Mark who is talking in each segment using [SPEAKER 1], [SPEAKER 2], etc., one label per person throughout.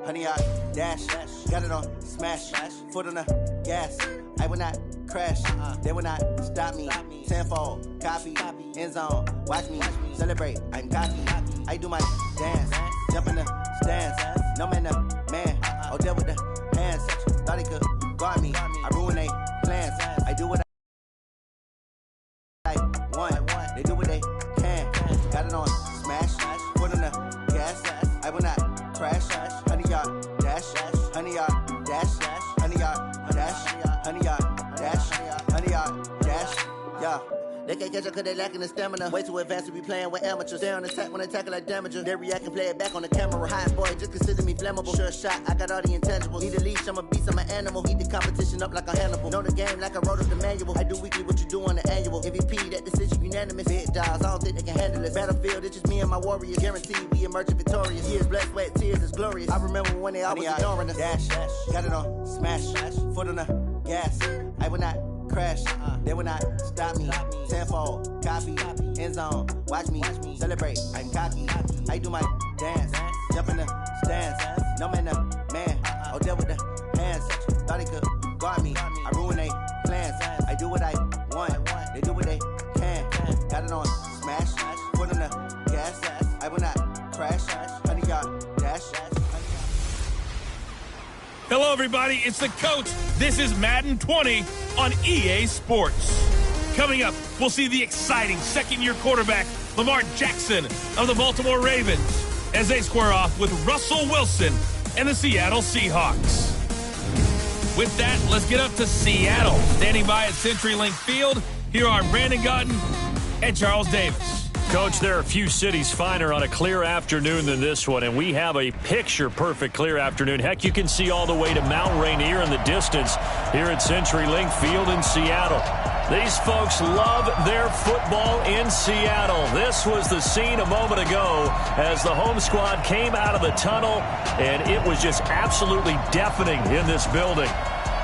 [SPEAKER 1] 100 yard dash. Got it on smash. Foot on the gas. I will not crash. They will not stop me. Tenfold, copy, end zone. Watch me celebrate. I'm cocky. I do my dance. Jump in the stands. No man, the man. Oh, deal with the hands. Thought he could guard me. I ruin they plans. I do what I want. They do what they can. Got it on smash. Foot on the gas. I will not crash. 100 yard dash. 100 yard dash. 100 yard dash. 100 yard dash. 100 yard dash. Yeah. They can't catch up cause they lacking the stamina. Way too advanced to be playing with amateurs. Stay on attack when attack like damager. They react and play it back on the camera. Hot boy, just consider me flammable. Sure shot, I got all the intangibles. Need a leash, I'm a beast, I'm an animal. Eat the competition up like a Hannibal. Know the game like I wrote up the manual. I do weekly what you do on the annual. MVP, that decision unanimous. Big dogs, I don't think they can handle it. Battlefield, it's just me and my warriors. Guaranteed we emerging victorious. Years, blood, sweat, tears, it's glorious. I remember when they always ignoring us. Dash, got it on smash. Foot on the gas. I will not crash. They will not stop me. Tenfold, copy, end zone. Watch me celebrate. I'm cocky. I do my dance. Jump in the stands. No man, the man. Oh, deal with the hands. Thought he could guard me. I ruin they plans. I do what I want. They do what they can. Got it on smash. Foot on the gas. I will not crash. 100 yard dash.
[SPEAKER 2] Hello, everybody. It's the coach. This is Madden 20 on EA Sports. Coming up, we'll see the exciting second-year quarterback, Lamar Jackson of the Baltimore Ravens, as they square off with Russell Wilson and the Seattle Seahawks. With that, let's get up to Seattle. Standing by at CenturyLink Field, here are Brandon Gaudin and Charles Davis.
[SPEAKER 3] Coach, there are a few cities finer on a clear afternoon than this one, and we have a picture-perfect clear afternoon. Heck, you can see all the way to Mount Rainier in the distance here at CenturyLink Field in Seattle. These folks love their football in Seattle. This was the scene a moment ago as the home squad came out of the tunnel, and it was just absolutely deafening in this building.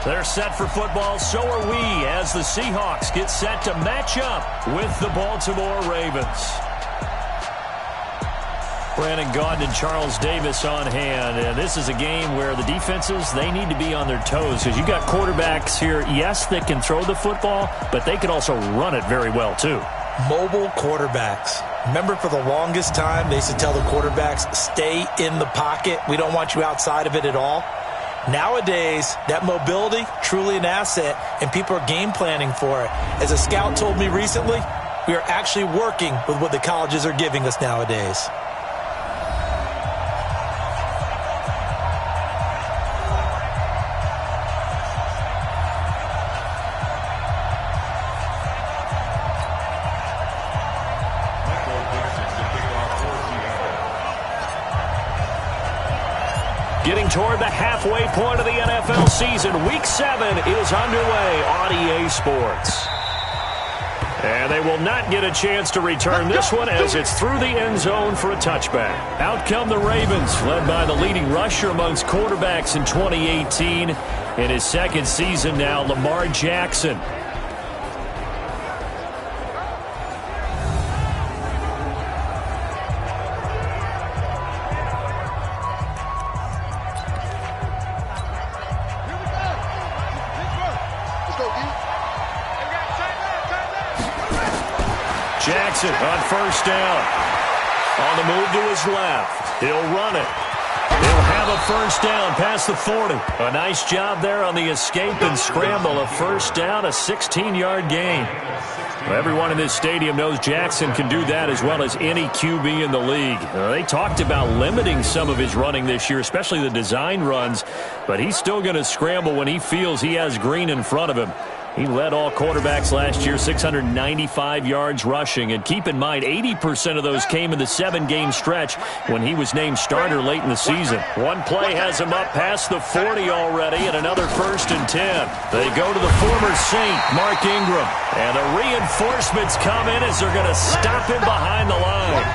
[SPEAKER 3] They're set for football, so are we, as the Seahawks get set to match up with the Baltimore Ravens. Brandon Gaudin and Charles Davis on hand, and this is a game where the defenses, they need to be on their toes, because you've got quarterbacks here, yes, that can throw the football, but they can also run it very well, too.
[SPEAKER 4] Mobile quarterbacks. Remember, for the longest time, they used to tell the quarterbacks, stay in the pocket. We don't want you outside of it at all. Nowadays, that mobility, truly an asset, and people are game planning for it. As a scout told me recently, we are actually working with what the colleges are giving us nowadays.
[SPEAKER 3] Getting toward the halfway point of the NFL season, Week 7 is underway on EA Sports. And they will not get a chance to return this one as it's through the end zone for a touchback. Out come the Ravens, led by the leading rusher amongst quarterbacks in 2018. In his second season now, Lamar Jackson. Jackson on first down. On the move to his left. He'll run it. He'll have a first down past the 40. A nice job there on the escape and scramble. A first down, a 16-yard gain. Everyone in this stadium knows Jackson can do that as well as any QB in the league. They talked about limiting some of his running this year, especially the design runs, but he's still going to scramble when he feels he has green in front of him. He led all quarterbacks last year, 695 yards rushing. And keep in mind, 80% of those came in the 7-game stretch when he was named starter late in the season. One play has him up past the 40 already, and another 1st and 10. They go to the former Saint, Mark Ingram. And the reinforcements come in as they're going to stop him behind the line.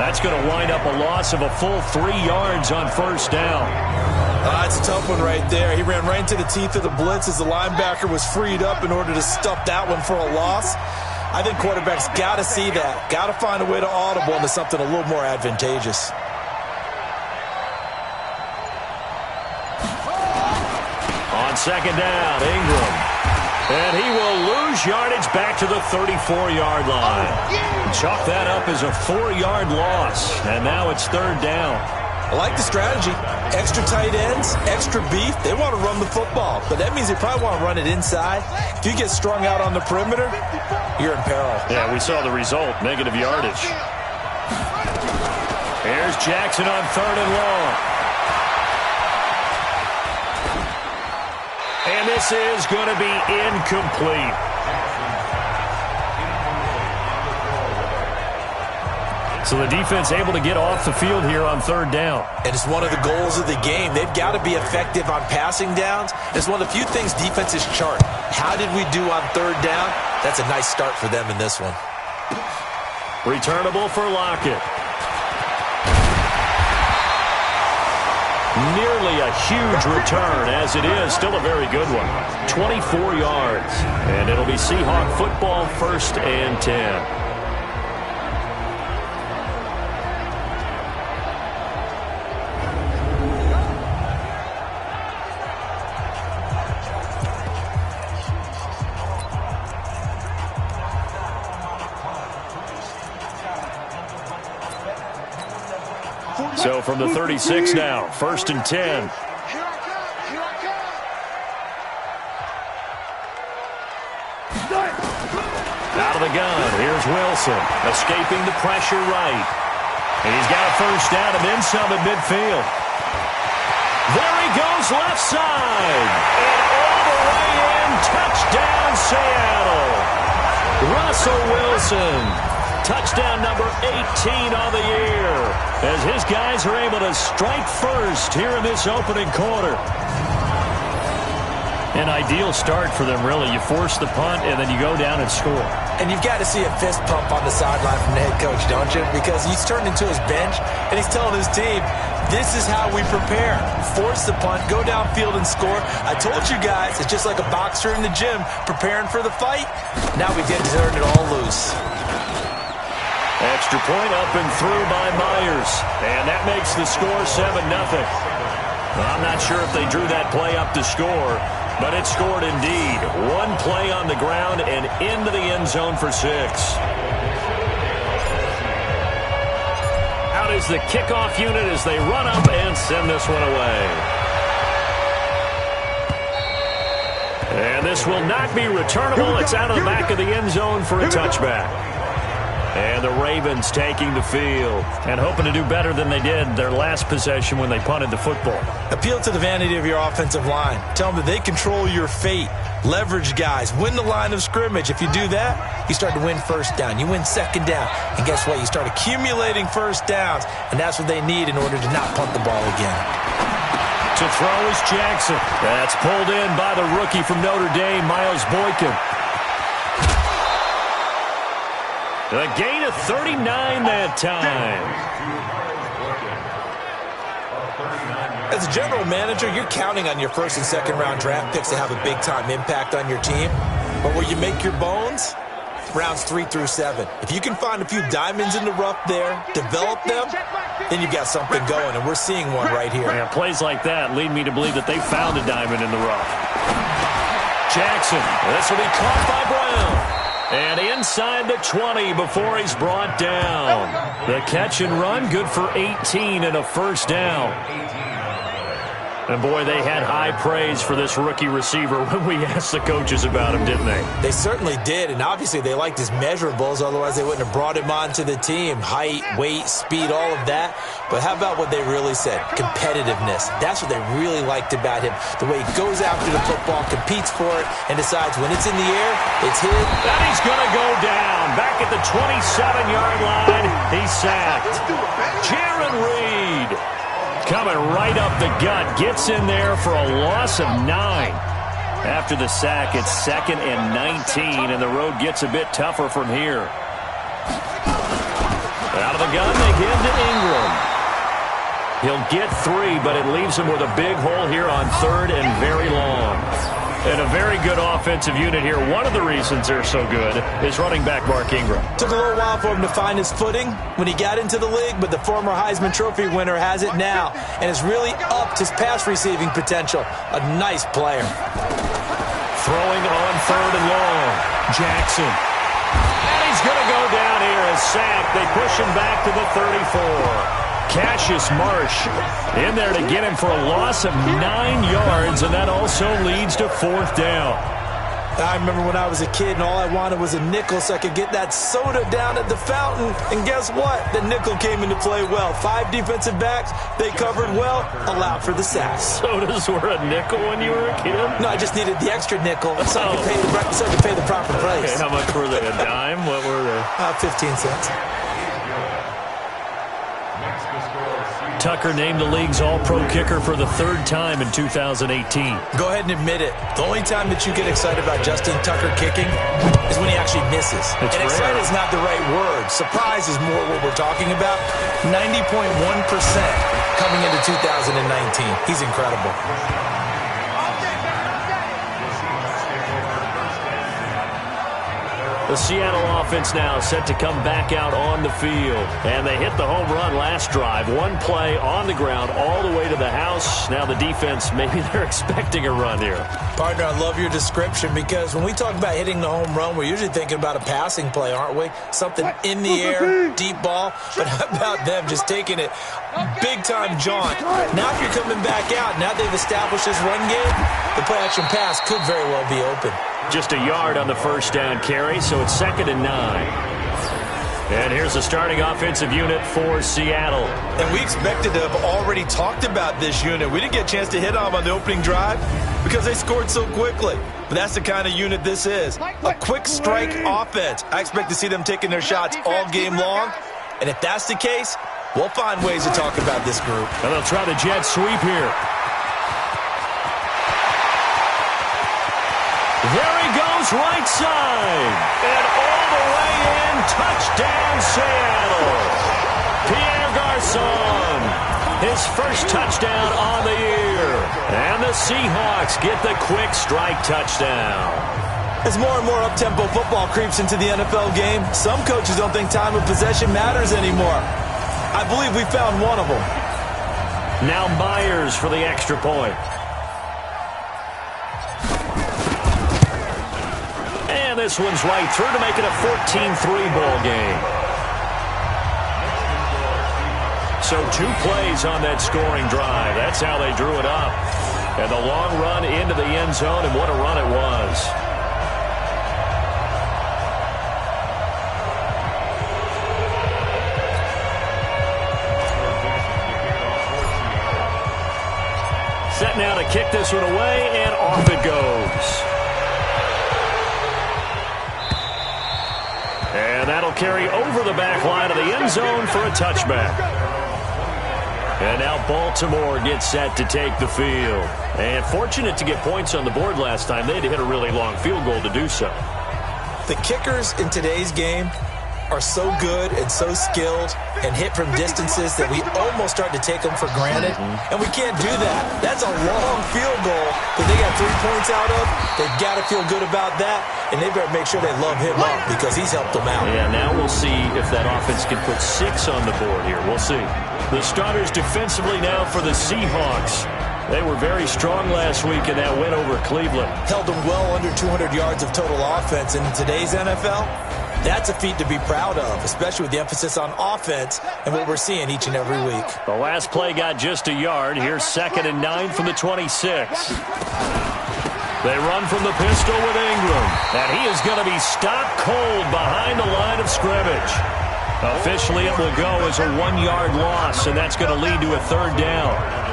[SPEAKER 3] That's going to wind up a loss of a full 3 yards on first down.
[SPEAKER 4] It's a tough one right there. He ran right into the teeth of the blitz as the linebacker was freed up in order to stuff that one for a loss. I think quarterbacks got to see that. Got to find a way to audible into something a little more advantageous.
[SPEAKER 3] second down. Ingram. And he will lose yardage back to the 34-yard line. Chalk that up as a 4-yard loss. And now it's third down.
[SPEAKER 4] I like the strategy. Extra tight ends, extra beef. They want to run the football, but that means they probably want to run it inside. If you get strung out on the perimeter, you're in peril.
[SPEAKER 3] Yeah, we saw the result, negative yardage. Here's Jackson on third and long. And this is going to be incomplete. So the defense able to get off the field here on third down.
[SPEAKER 4] And it's one of the goals of the game. They've got to be effective on passing downs. It's one of the few things defenses chart. How did we do on third down? That's a nice start for them in this one.
[SPEAKER 3] Returnable for Lockett. Nearly a huge return, as it is still a very good one. 24 yards. And it'll be Seahawk football, 1st and 10. So from the 36 now, 1st and 10. Out of the gun, here's Wilson, escaping the pressure right. And he's got a first down and then some at midfield. There he goes, left side. And all the way in, touchdown Seattle. Russell Wilson. Touchdown number 18 on the year as his guys are able to strike first here in this opening quarter. An ideal start for them, really. You force the punt, and then you go down and score.
[SPEAKER 4] And you've got to see a fist pump on the sideline from the head coach, don't you? Because he's turned into his bench, and he's telling his team, this is how we prepare. Force the punt, go downfield and score. I told you guys, it's just like a boxer in the gym preparing for the fight. Now we get to turn it all loose.
[SPEAKER 3] Extra point up and through by Myers. And that makes the score 7-0. I'm not sure if they drew that play up to score, but it scored indeed. One play on the ground and into the end zone for 6. Out is the kickoff unit as they run up and send this one away. And this will not be returnable. It's out of the back of the end zone for a touchback. And the Ravens taking the field and hoping to do better than they did their last possession when they punted the football.
[SPEAKER 4] Appeal to the vanity of your offensive line. Tell them that they control your fate. Leverage guys. Win the line of scrimmage. If you do that, you start to win first down. You win second down. And guess what? You start accumulating first downs. And that's what they need in order to not punt the ball again.
[SPEAKER 3] To throw is Jackson. That's pulled in by the rookie from Notre Dame, Miles Boykin. A gain of 39 that time.
[SPEAKER 4] As a general manager, you're counting on your first and second round draft picks to have a big-time impact on your team. But where you make your bones, rounds 3 through 7. If you can find a few diamonds in the rough there, develop them, then you've got something going, and we're seeing one right here.
[SPEAKER 3] Yeah, plays like that lead me to believe that they found a diamond in the rough. Jackson, this will be caught by Brown. And inside the 20 before he's brought down. The catch and run, good for 18 and a first down. And, boy, they had high praise for this rookie receiver when we asked the coaches about him, didn't they?
[SPEAKER 4] They certainly did, and obviously they liked his measurables. Otherwise, they wouldn't have brought him onto the team. Height, weight, speed, all of that. But how about what they really said? Competitiveness. That's what they really liked about him. The way he goes after the football, competes for it, and decides when it's in the air, it's his.
[SPEAKER 3] And he's going to go down. Back at the 27-yard line, he's sacked. Jaron Reed. Coming right up the gut, gets in there for a loss of 9. After the sack, it's 2nd and 19, and the road gets a bit tougher from here. Out of the gun, they give to Ingram. He'll get 3, but it leaves him with a big hole here on 3rd and very long. And a very good offensive unit here. One of the reasons they're so good is running back Mark Ingram.
[SPEAKER 4] Took a little while for him to find his footing when he got into the league, but the former Heisman Trophy winner has it now and has really upped his pass receiving potential. A nice player.
[SPEAKER 3] Throwing on 3rd and long. Jackson. And he's going to go down here as sacked. They push him back to the 34. Cassius Marsh in there to get him for a loss of 9 yards, and that also leads to 4th down.
[SPEAKER 4] I remember when I was a kid and all I wanted was a nickel so I could get that soda down at the fountain. And guess what? The nickel came into play well. 5 defensive backs, they covered well, allowed for the sacks.
[SPEAKER 3] Sodas were a nickel when you were a kid?
[SPEAKER 4] No, I just needed the extra nickel so I could pay the proper price.
[SPEAKER 3] Okay, how much were they? A dime? What were they?
[SPEAKER 4] 15 cents.
[SPEAKER 3] Tucker named the league's all-pro kicker for the 3rd time in 2018.
[SPEAKER 4] Go ahead and admit it. The only time that you get excited about Justin Tucker kicking is when he actually misses. Excited is not the right word. Surprise is more what we're talking about. 90.1% coming into 2019. He's incredible.
[SPEAKER 3] The Seattle offense now set to come back out on the field. And they hit the home run last drive. 1 play on the ground all the way to the house. Now the defense, maybe they're expecting a run here.
[SPEAKER 4] Partner, I love your description because when we talk about hitting the home run, we're usually thinking about a passing play, aren't we? Something in the air, deep ball. But how about them just taking it big-time jaunt? Now if you're coming back out, now they've established this run game, the play-action pass could very well be open.
[SPEAKER 3] Just a yard on the 1st down carry, so it's 2nd and 9. And here's the starting offensive unit for Seattle.
[SPEAKER 4] And we expected to have already talked about this unit. We didn't get a chance to hit on the opening drive because they scored so quickly. But that's the kind of unit this is. A quick strike offense. I expect to see them taking their shots all game long. And if that's the case, we'll find ways to talk about this group.
[SPEAKER 3] And they'll try the jet sweep here. There he goes, right side. And all the way in, touchdown Seattle. Pierre Garçon, his first touchdown on the year. And the Seahawks get the quick strike touchdown.
[SPEAKER 4] As more and more up-tempo football creeps into the NFL game, some coaches don't think time of possession matters anymore. I believe we found one of them.
[SPEAKER 3] Now Myers for the extra point. And this one's right through to make it a 14-3 ball game. So 2 plays on that scoring drive. That's how they drew it up. And the long run into the end zone, and what a run it was. Set now to kick this one away, and off it goes. And that'll carry over the back line of the end zone for a touchback. And now Baltimore gets set to take the field. And fortunate to get points on the board last time. They had to hit a really long field goal to do so.
[SPEAKER 4] The kickers in today's game are so good and so skilled and hit from distances that we almost start to take them for granted. And we can't do that. That's a long field goal that they got 3 points out of. They've got to feel good about that, and they better make sure they love him up because he's helped them out.
[SPEAKER 3] Yeah, now we'll see if that offense can put 6 on the board here. We'll see. The starters defensively now for the Seahawks. They were very strong last week in that win over Cleveland.
[SPEAKER 4] Held them well under 200 yards of total offense. And in today's NFL, that's a feat to be proud of, especially with the emphasis on offense and what we're seeing each and every week.
[SPEAKER 3] The last play got just a yard. Here's 2nd and 9 from the 26. They run from the pistol with Ingram. And he is going to be stopped cold behind the line of scrimmage. Officially, it will go as a 1-yard loss, and that's going to lead to a 3rd down.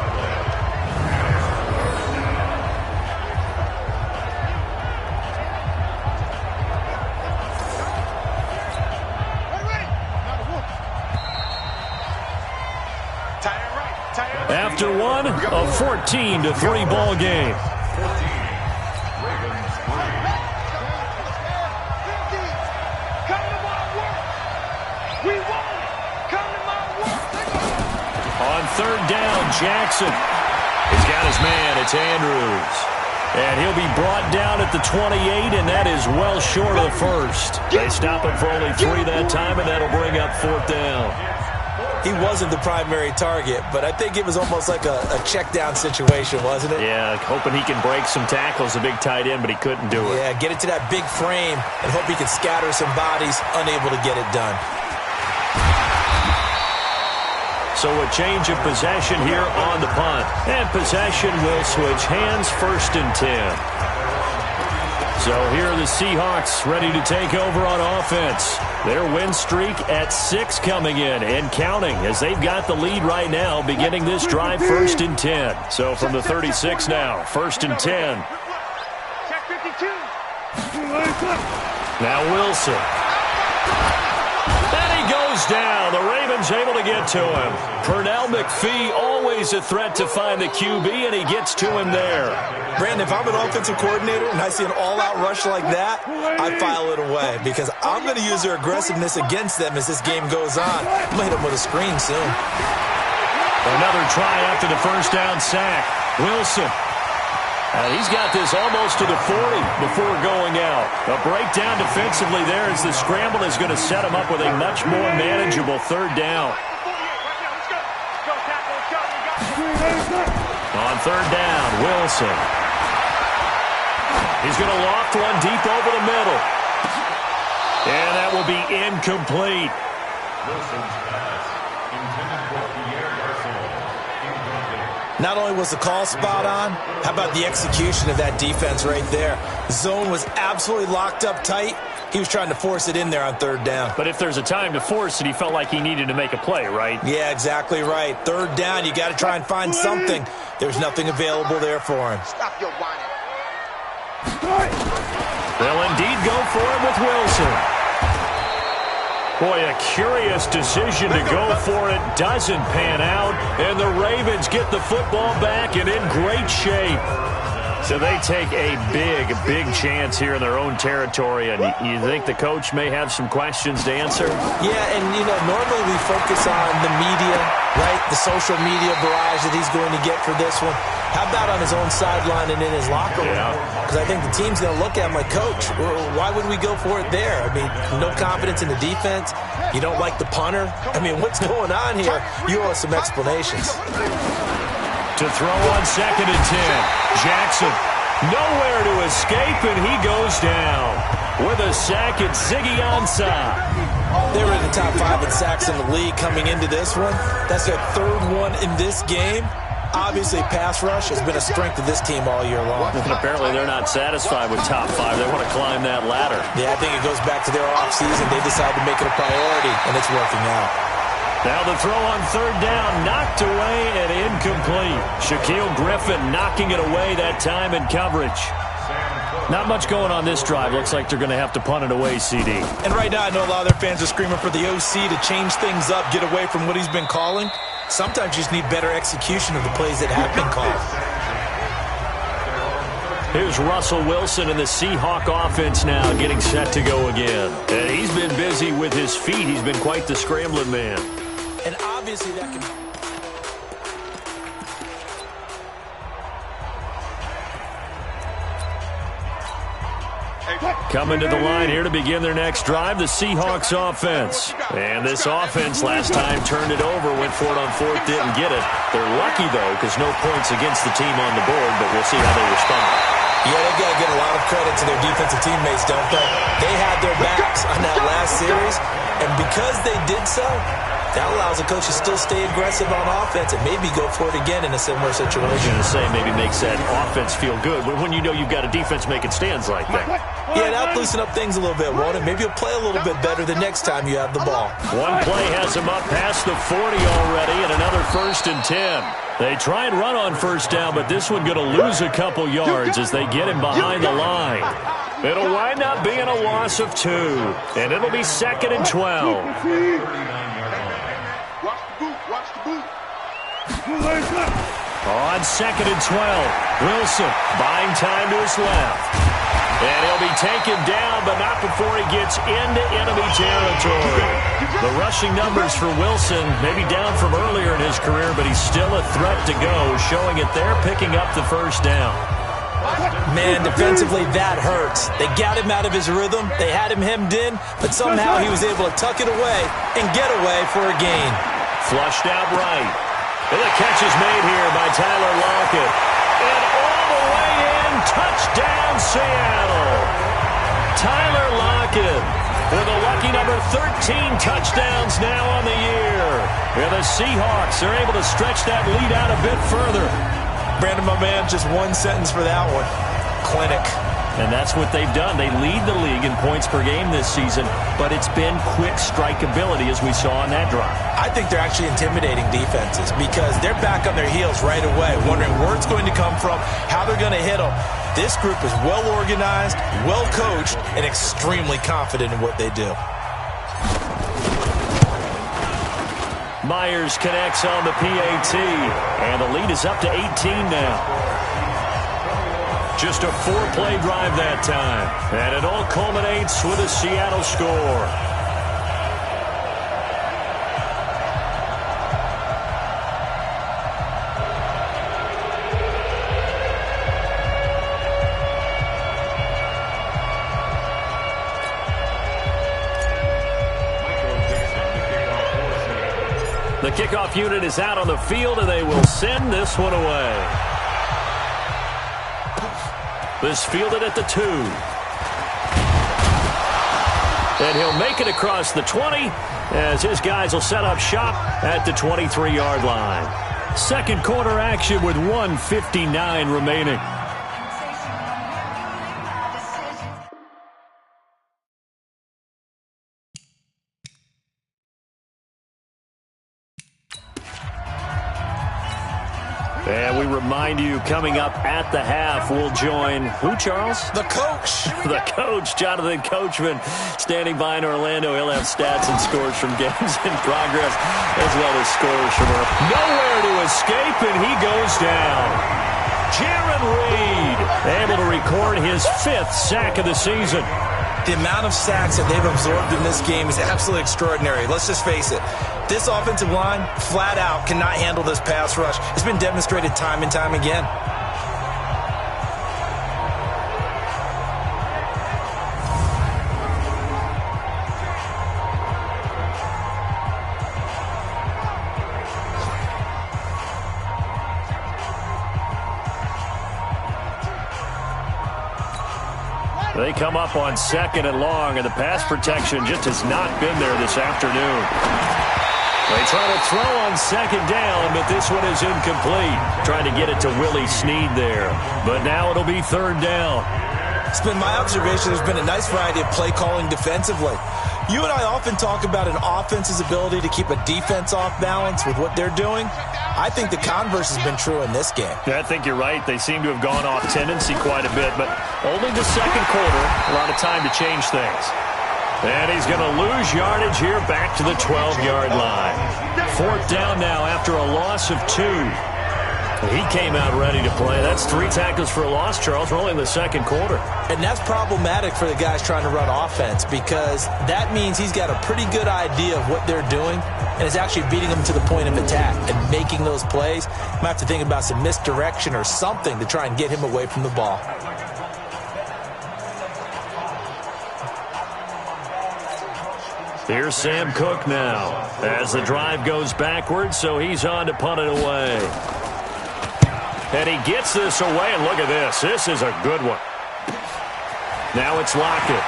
[SPEAKER 3] After one, a 14-3 ball game. On 3rd down, Jackson. He's got his man. It's Andrews. And he'll be brought down at the 28, and that is well short of the first. They stop him for only 3 that time, and that'll bring up 4th down.
[SPEAKER 4] He wasn't the primary target, but I think it was almost like a check-down situation, wasn't it?
[SPEAKER 3] Yeah, hoping he can break some tackles, a big tight end, but he couldn't do it.
[SPEAKER 4] Yeah, get it to that big frame and hope he can scatter some bodies, unable to get it done.
[SPEAKER 3] So a change of possession here on the punt. And possession will switch hands, 1st and 10. So here are the Seahawks ready to take over on offense. Their win streak at 6 coming in and counting as they've got the lead right now beginning this drive 1st and 10. So from the 36 now, 1st and 10. Now Wilson. And he goes down. The Ravens able to get to him. Pernell McPhee always a threat to find the QB, and he gets to him there.
[SPEAKER 4] Brandon, if I'm an offensive coordinator and I see an all-out rush like that, I file it away because I'm going to use their aggressiveness against them as this game goes on. I'm going to hit them with a screen soon.
[SPEAKER 3] Another try after the 1st down sack. Wilson. He's got this almost to the 40 before going out. A breakdown defensively there as the scramble is going to set him up with a much more manageable 3rd down. On 3rd down, Wilson. He's going to loft one deep over the middle. And that will be incomplete. Wilson's pass intended for Pierre Garçon.
[SPEAKER 4] Not only was the call spot on, how about the execution of that defense right there? Zone was absolutely locked up tight. He was trying to force it in there on 3rd down.
[SPEAKER 3] But if there's a time to force it, he felt like he needed to make a play, right?
[SPEAKER 4] Yeah, exactly right. 3rd down, you got to try and find something. There's nothing available there for him.
[SPEAKER 1] Stop your whining.
[SPEAKER 3] They'll indeed go for it with Wilson. Boy, a curious decision to go for it. Doesn't pan out, and the Ravens get the football back and in great shape. So they take a big chance here in their own territory, and you think the coach may have some questions to answer?
[SPEAKER 4] Yeah, and, normally we focus on the media, right, the social media barrage that he's going to get for this one. How about on his own sideline and in his locker room? Because I think the team's going to look at him like, Coach, why would we go for it there? I mean, no confidence in the defense. You don't like the punter. I mean, what's going on here? You owe us some explanations.
[SPEAKER 3] To throw on 2nd and 10. Jackson, nowhere to escape, and he goes down. With a sack, it's Ziggy Ansah.
[SPEAKER 4] They were in the top 5 in sacks in the league coming into this one. That's their 3rd one in this game. Obviously, pass rush has been a strength of this team all year long.
[SPEAKER 3] And apparently they're not satisfied with top 5. They want to climb that ladder.
[SPEAKER 4] Yeah, I think it goes back to their offseason. They decided to make it a priority, and it's working out.
[SPEAKER 3] Now the throw on 3rd down, knocked away and incomplete. Shaquille Griffin knocking it away that time in coverage. Not much going on this drive. Looks like they're going to have to punt it away, CD.
[SPEAKER 4] And right now I know a lot of their fans are screaming for the OC to change things up, get away from what he's been calling. Sometimes you just need better execution of the plays that have been called.
[SPEAKER 3] Here's Russell Wilson and the Seahawk offense now getting set to go again. And he's been busy with his feet. He's been quite the scrambling man.
[SPEAKER 4] And obviously that can...
[SPEAKER 3] Coming to the line here to begin their next drive, the Seahawks offense. And this offense last time turned it over, went for it on 4th, didn't get it. They're lucky, though, because no points against the team on the board, but we'll see how they respond.
[SPEAKER 4] Yeah, they've got to give a lot of credit to their defensive teammates, don't they? They had their backs on that last series, and because they did so, that allows the coach to still stay aggressive on offense and maybe go for it again in a similar situation.
[SPEAKER 3] I was going to say maybe makes that offense feel good, but when you know you've got a defense making stands like that.
[SPEAKER 4] Yeah, that'll loosen up things a little bit, won't it? Maybe you'll play a little bit better the next time you have the ball.
[SPEAKER 3] One play has him up past the 40 already, and another 1st and 10. They try and run on 1st down, but this one going to lose a couple yards as they get him behind the line. It'll wind up being a loss of 2, and it'll be 2nd and 12. On 2nd and 12, Wilson buying time to his left. And he'll be taken down, but not before he gets into enemy territory. The rushing numbers for Wilson maybe down from earlier in his career, but he's still a threat to go, showing it there, picking up the 1st down.
[SPEAKER 4] Man, defensively, that hurts. They got him out of his rhythm. They had him hemmed in, but somehow he was able to tuck it away and get away for a gain.
[SPEAKER 3] Flushed out right. And the catch is made here by Tyler Lockett. And all the way in, touchdown Seattle. Tyler Lockett with a lucky number 13 touchdowns now on the year. And the Seahawks are able to stretch that lead out a bit further.
[SPEAKER 4] Brandon, my man, just one sentence for that one. Clinic.
[SPEAKER 3] And that's what they've done. They lead the league in points per game this season, but it's been quick strikeability as we saw on that drive.
[SPEAKER 4] I think they're actually intimidating defenses because they're back on their heels right away, wondering where it's going to come from, how they're going to hit them. This group is well organized, well coached, and extremely confident in what they do.
[SPEAKER 3] Myers connects on the PAT, and the lead is up to 18 now. Just a 4-play drive that time, and it all culminates with a Seattle score. The kickoff unit is out on the field, and they will send this one away. This fielded at the 2. And he'll make it across the 20 as his guys will set up shop at the 23-yard line. Second quarter action with 1:59 remaining. And we remind you, coming up at the half, we'll join who, Charles?
[SPEAKER 4] The coach.
[SPEAKER 3] The coach, Jonathan Coachman, standing by in Orlando. He'll have stats and scores from games in progress, as well as scores from her. Nowhere to escape, and he goes down. Jaron Reed, able to record his 5th sack of the season.
[SPEAKER 4] The amount of sacks that they've absorbed in this game is absolutely extraordinary. Let's just face it. This offensive line, flat out, cannot handle this pass rush. It's been demonstrated time and time again.
[SPEAKER 3] They come up on 2nd and long, and the pass protection just has not been there this afternoon. They try to throw on 2nd down, but this one is incomplete. Trying to get it to Willie Snead there. But now it'll be 3rd down.
[SPEAKER 4] It's been my observation there's been a nice variety of play calling defensively. You and I often talk about an offense's ability to keep a defense off balance with what they're doing. I think the converse has been true in this game.
[SPEAKER 3] Yeah, I think you're right. They seem to have gone off tendency quite a bit, but only the second quarter, a lot of time to change things. And he's going to lose yardage here back to the 12-yard line. 4th down now after a loss of 2. He came out ready to play. That's 3 tackles for a loss, Charles. We're only in the second quarter.
[SPEAKER 4] And that's problematic for the guys trying to run offense because that means he's got a pretty good idea of what they're doing and is actually beating them to the point of attack and making those plays. Might have to think about some misdirection or something to try and get him away from the ball.
[SPEAKER 3] Here's Sam Cook now as the drive goes backwards, so he's on to punt it away. And he gets this away, and look at this. This is a good one. Now it's Lockett.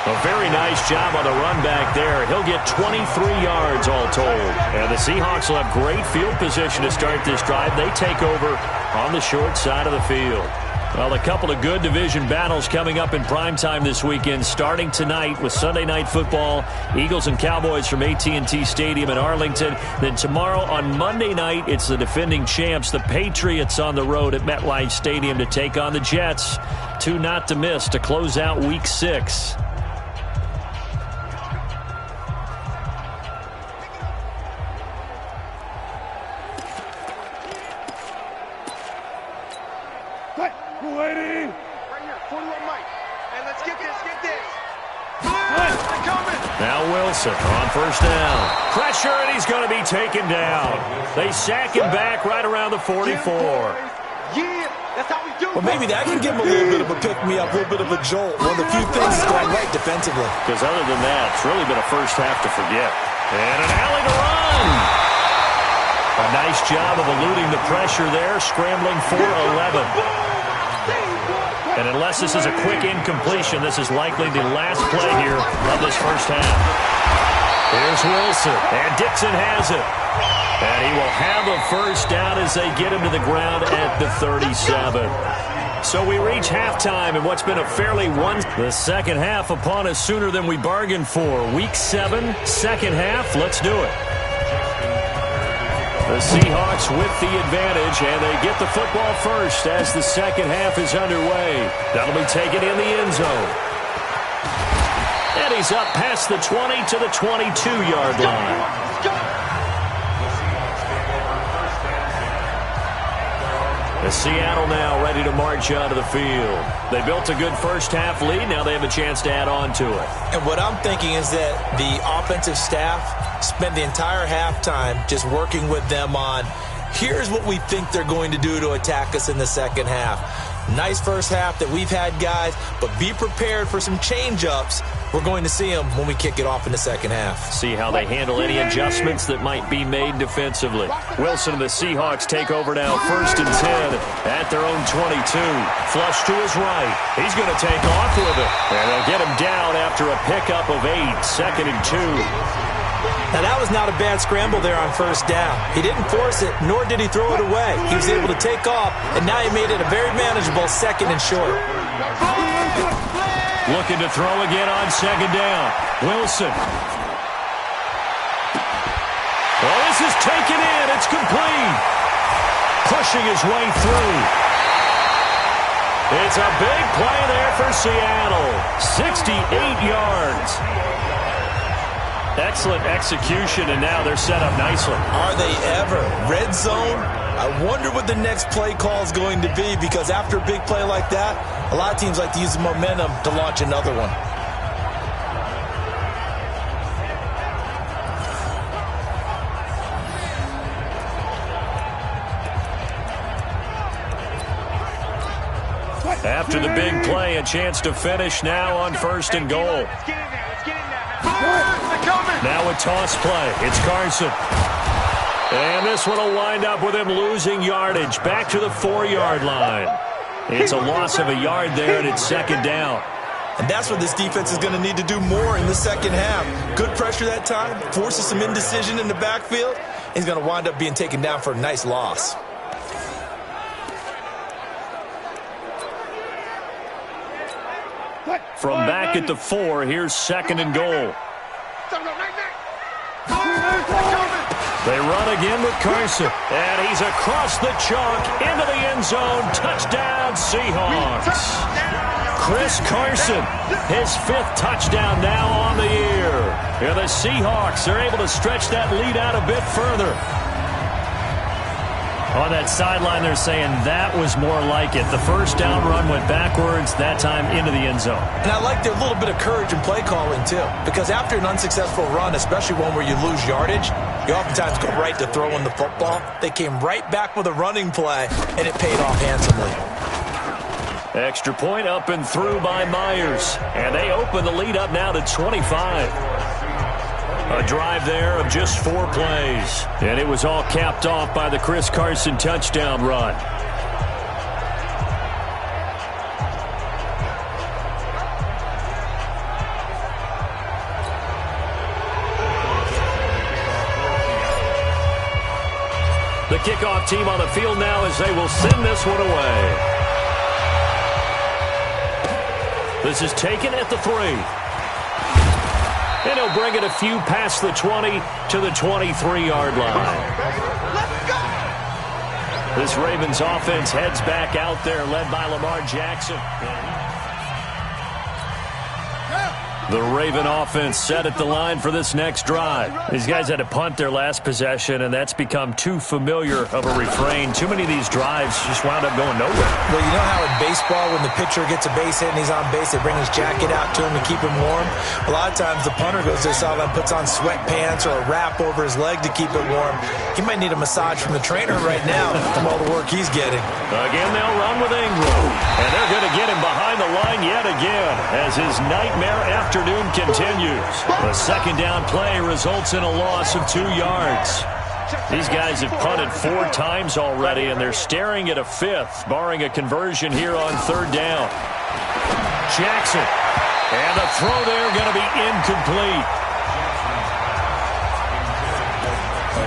[SPEAKER 3] A very nice job on the run back there. He'll get 23 yards all told. And the Seahawks will have great field position to start this drive. They take over on the short side of the field. Well, a couple of good division battles coming up in primetime this weekend, starting tonight with Sunday Night Football, Eagles and Cowboys from AT&T Stadium in Arlington. Then tomorrow on Monday night, it's the defending champs, the Patriots, on the road at MetLife Stadium to take on the Jets. 2 not to miss to close out Week 6.
[SPEAKER 5] Waiting. Right here, 41 Mike. And let's get this. They're coming.
[SPEAKER 3] Now Wilson on first down. Pressure, and he's going to be taken down. They sack him back right around the 44.
[SPEAKER 4] Well, maybe that can give him a little bit of a pick-me-up, a little bit of a jolt. One of the few things that's going right defensively.
[SPEAKER 3] Because other than that, it's really been a first half to forget. And an alley to run. A nice job of eluding the pressure there, scrambling for 11. And unless this is a quick incompletion, this is likely the last play here of this first half. Here's Wilson, and Dixon has it. And he will have a first down as they get him to the ground at the 37. So we reach halftime in what's been a fairly the second half upon us sooner than we bargained for. Week 7, second half. Let's do it. The Seahawks with the advantage, and they get the football first as the second half is underway. That'll be taken in the end zone. And he's up past the 20 to the 22-yard line. The Seattle now ready to march onto the field. They built a good first half lead. Now they have a chance to add on to it.
[SPEAKER 4] And what I'm thinking is that the offensive staff spent the entire halftime just working with them on, here's what we think they're going to do to attack us in the second half. Nice first half that we've had, guys, but be prepared for some change-ups. We're going to see them when we kick it off in the second half.
[SPEAKER 3] See how they handle any adjustments that might be made defensively. Wilson and the Seahawks take over now, 1st and 10 at their own 22. Flush to his right. He's going to take off with it. And they'll get him down after a pickup of 8, 2nd and 2.
[SPEAKER 4] Now, that was not a bad scramble there on first down. He didn't force it, nor did he throw it away. He was able to take off, and now he made it a very manageable 2nd and short.
[SPEAKER 3] Looking to throw again on 2nd down. Wilson. Well, this is taken in. It's complete. Pushing his way through. It's a big play there for Seattle. 68 yards. Excellent execution, and now they're set up nicely.
[SPEAKER 4] Are they ever? Red zone? I wonder what the next play call is going to be, because after a big play like that, a lot of teams like to use the momentum to launch another one.
[SPEAKER 3] After the big play, a chance to finish now on 1st and goal. Now a toss play. It's Carson. And this one will wind up with him losing yardage back to the 4-yard line. It's a loss of a yard there, and it's 2nd down.
[SPEAKER 4] And that's what this defense is going to need to do more in the second half. Good pressure that time, forces some indecision in the backfield. He's going to wind up being taken down for a nice loss.
[SPEAKER 3] From back at the 4, here's 2nd and goal. They run again with Carson, and he's across the chalk into the end zone. Touchdown, Seahawks. Chris Carson, his 5th touchdown now on the year. And the Seahawks are able to stretch that lead out a bit further. On that sideline, they're saying that was more like it. The first down run went backwards, that time into the end zone.
[SPEAKER 4] And I like their little bit of courage in play calling, too. Because after an unsuccessful run, especially one where you lose yardage, you oftentimes go right to throwing the football. They came right back with a running play, and it paid off handsomely.
[SPEAKER 3] Extra point up and through by Myers. And they open the lead up now to 25. A drive there of just 4 plays. And it was all capped off by the Chris Carson touchdown run. The kickoff team on the field now as they will send this one away. This is taken at the 3. And he'll bring it a few past the 20 to the 23-yard line. This Ravens offense heads back out there, led by Lamar Jackson. The Raven offense set at the line for this next drive. These guys had to punt their last possession, and that's become too familiar of a refrain. Too many of these drives just wound up going nowhere.
[SPEAKER 4] Well, you know how in baseball, when the pitcher gets a base hit and he's on base, they bring his jacket out to him to keep him warm? A lot of times the punter goes to the sideline, puts on sweatpants or a wrap over his leg to keep it warm. He might need a massage from the trainer right now from all the work he's getting.
[SPEAKER 3] Again, they'll run with Ingram. And they're going to get him behind the line yet again as his nightmare afternoon continues. The second down play results in a loss of 2 yards. These guys have punted 4 times already, and they're staring at a 5th, barring a conversion here on 3rd down. Jackson. And the throw there going to be incomplete.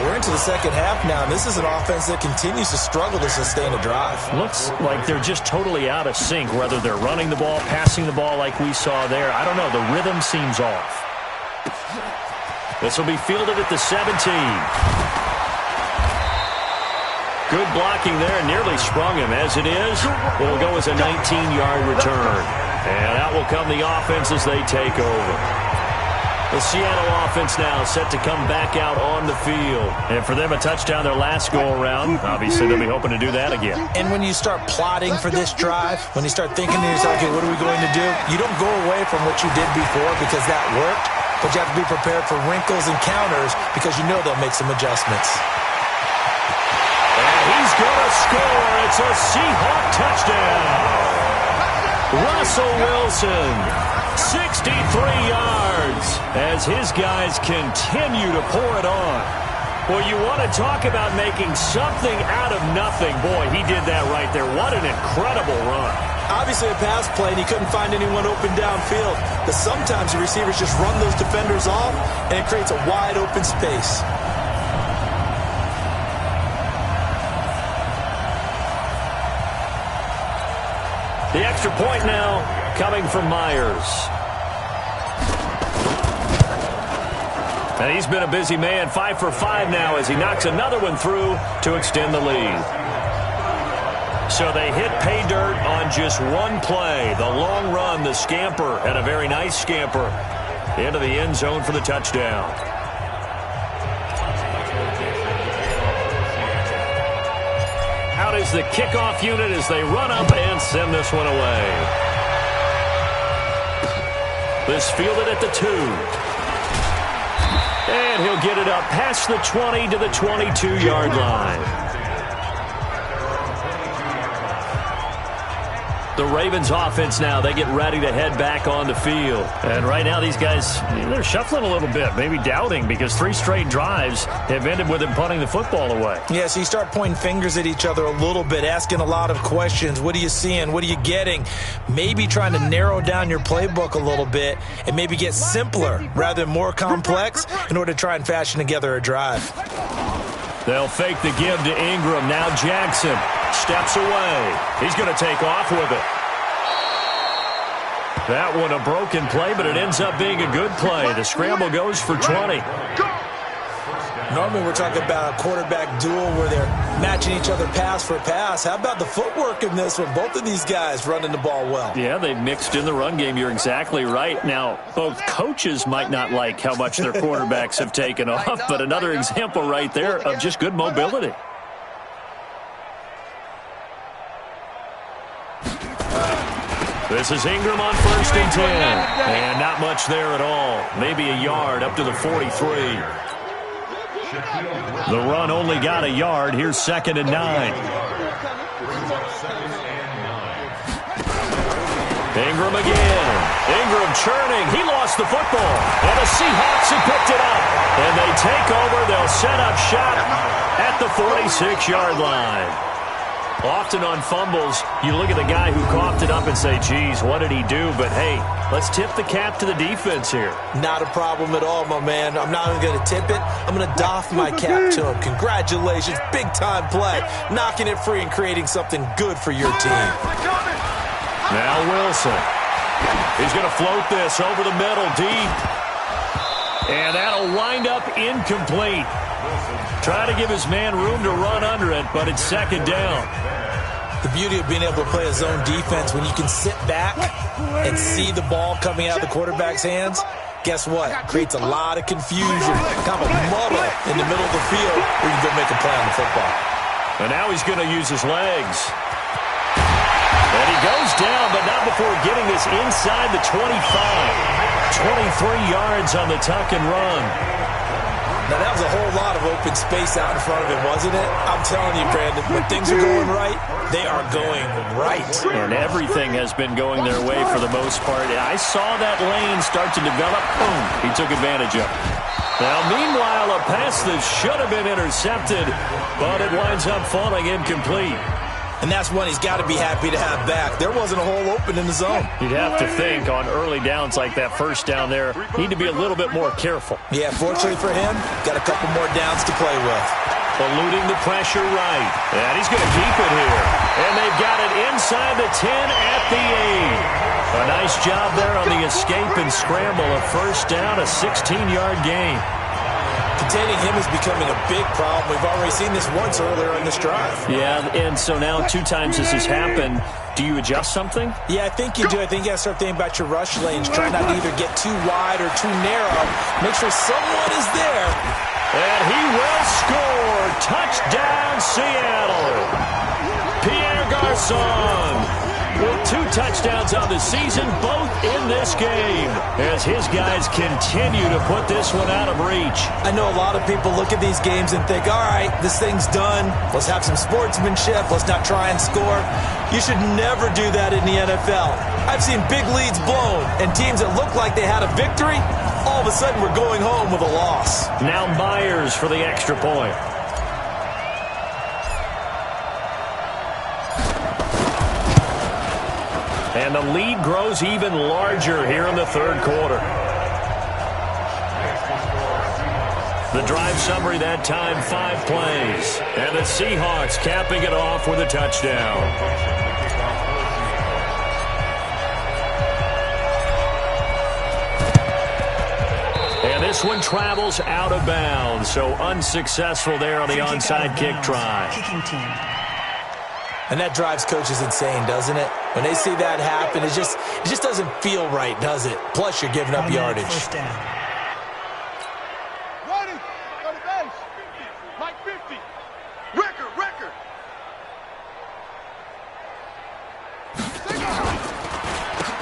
[SPEAKER 4] We're into the second half now, and this is an offense that continues to struggle to sustain a drive.
[SPEAKER 3] Looks like they're just totally out of sync, whether they're running the ball, passing the ball like we saw there. I don't know. The rhythm seems off. This will be fielded at the 17. Good blocking there, nearly sprung him. As it is, it'll go as a 19-yard return. And out will come the offense as they take over. The Seattle offense now set to come back out on the field. And for them, a touchdown their last go-around. Obviously, they'll be hoping to do that again.
[SPEAKER 4] And when you start plotting for this drive, when you start thinking to yourself, okay, what are we going to do? You don't go away from what you did before because that worked, but you have to be prepared for wrinkles and counters because you know they'll make some adjustments.
[SPEAKER 3] And he's going to score. It's a Seahawk touchdown. Russell Wilson, 63 yards, as his guys continue to pour it on. Well, you want to talk about making something out of nothing. Boy, he did that right there. What an incredible run.
[SPEAKER 4] Obviously a pass play, and he couldn't find anyone open downfield. But sometimes the receivers just run those defenders off, and it creates a wide open space.
[SPEAKER 3] The extra point now coming from Myers. And he's been a busy man, 5 for 5 now as he knocks another one through to extend the lead. So they hit pay dirt on just one play. The long run, the scamper, and a very nice scamper into the end zone for the touchdown. Out is the kickoff unit as they run up and send this one away. This fielded at the 2. And he'll get it up past the 20 to the 22-yard line. The Ravens offense now, they get ready to head back on the field. And right now these guys, they're shuffling a little bit, maybe doubting, because 3 straight drives have ended with them punting the football away.
[SPEAKER 4] Yeah, so you start pointing fingers at each other a little bit, asking a lot of questions. What are you seeing? What are you getting? Maybe trying to narrow down your playbook a little bit and maybe get simpler rather than more complex in order to try and fashion together a drive.
[SPEAKER 3] They'll fake the give to Ingram. Now Jackson steps away. He's going to take off with it. That one a broken play, but it ends up being a good play. The scramble goes for 20.
[SPEAKER 4] Normally we're talking about a quarterback duel where they're matching each other pass for pass. How about the footwork in this one? Both of these guys running the ball well.
[SPEAKER 3] Yeah, they've mixed in the run game. You're exactly right. Now, both coaches might not like how much their quarterbacks have taken off, but another example right there of just good mobility. This is Ingram on 1st and 10. And not much there at all. Maybe a yard up to the 43. The run only got a yard. Here's 2nd and 9. Ingram again. Ingram churning. He lost the football. And the Seahawks have picked it up. And they take over. They'll set up shop at the 46-yard line. Often on fumbles, you look at the guy who coughed it up and say, geez, what did he do? But, hey, let's tip the cap to the defense here.
[SPEAKER 4] Not a problem at all, my man. I'm not even going to tip it. I'm going to doff my cap to him. Congratulations. Big-time play. Knocking it free and creating something good for your team.
[SPEAKER 3] Now Wilson. He's going to float this over the middle deep. And that'll wind up incomplete. Try to give his man room to run under it, but it's 2nd down.
[SPEAKER 4] The beauty of being able to play a zone defense when you can sit back and see the ball coming out of the quarterback's hands, guess what? Creates a lot of confusion, kind of a muddle in the middle of the field where you can go make a play on the football.
[SPEAKER 3] And now he's going to use his legs. And he goes down, but not before getting this inside the 25. 23 yards on the tuck and run.
[SPEAKER 4] Now, that was a whole lot of open space out in front of him, wasn't it? I'm telling you, Brandon, when things are going right, they are going right.
[SPEAKER 3] And everything has been going their way for the most part. I saw that lane start to develop. Boom, he took advantage of it. Now, meanwhile, a pass that should have been intercepted, but it winds up falling incomplete.
[SPEAKER 4] And that's one he's got to be happy to have back. There wasn't a hole open in the zone.
[SPEAKER 3] You'd have to think on early downs like that first down there, need to be a little bit more careful.
[SPEAKER 4] Yeah, fortunately for him, got a couple more downs to play with.
[SPEAKER 3] Eluding the pressure right. And he's going to keep it here. And they've got it inside the 10 at the 8. A nice job there on the escape and scramble. A first down, a 16-yard gain.
[SPEAKER 4] Containing him is becoming a big problem. We've already seen this once earlier in this drive.
[SPEAKER 3] Yeah, and so now 2 times this has happened. Do you adjust something?
[SPEAKER 4] Yeah, I think you do. I think you got to start thinking about your rush lanes. Try not to either get too wide or too narrow. Make sure someone is there.
[SPEAKER 3] And he will score. Touchdown, Seattle. Pierre Garçon with 2 touchdowns on the season, both in this game, as his guys continue to put this one out of reach.
[SPEAKER 4] I know a lot of people look at these games and think, all right, this thing's done. Let's have some sportsmanship. Let's not try and score. You should never do that in the NFL. I've seen big leads blown, and teams that look like they had a victory, all of a sudden we're going home with a loss.
[SPEAKER 3] Now Myers for the extra point. And the lead grows even larger here in the third quarter. The drive summary that time, 5 plays. And the Seahawks capping it off with a touchdown. And this one travels out of bounds, so unsuccessful there on the onside kick try.
[SPEAKER 4] And that drives coaches insane, doesn't it? When they see that happen, it just doesn't feel right, does it? Plus, you're giving up yardage.
[SPEAKER 5] Ready, go to base. 50, like 50. Record.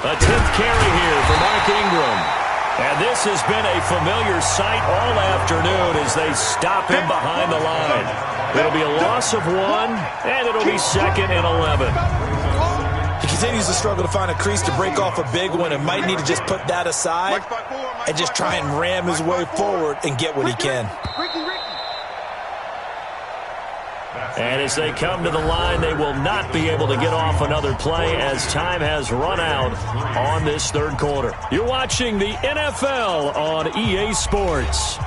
[SPEAKER 3] A 10th carry here for Mark Ingram. And this has been a familiar sight all afternoon as they stop him behind the line. It'll be a loss of 1, and it'll be 2nd and 11.
[SPEAKER 4] He continues to struggle to find a crease to break off a big one and might need to just put that aside and just try and ram his way forward and get what he can.
[SPEAKER 3] And as they come to the line, they will not be able to get off another play as time has run out on this third quarter. You're watching the NFL on EA Sports.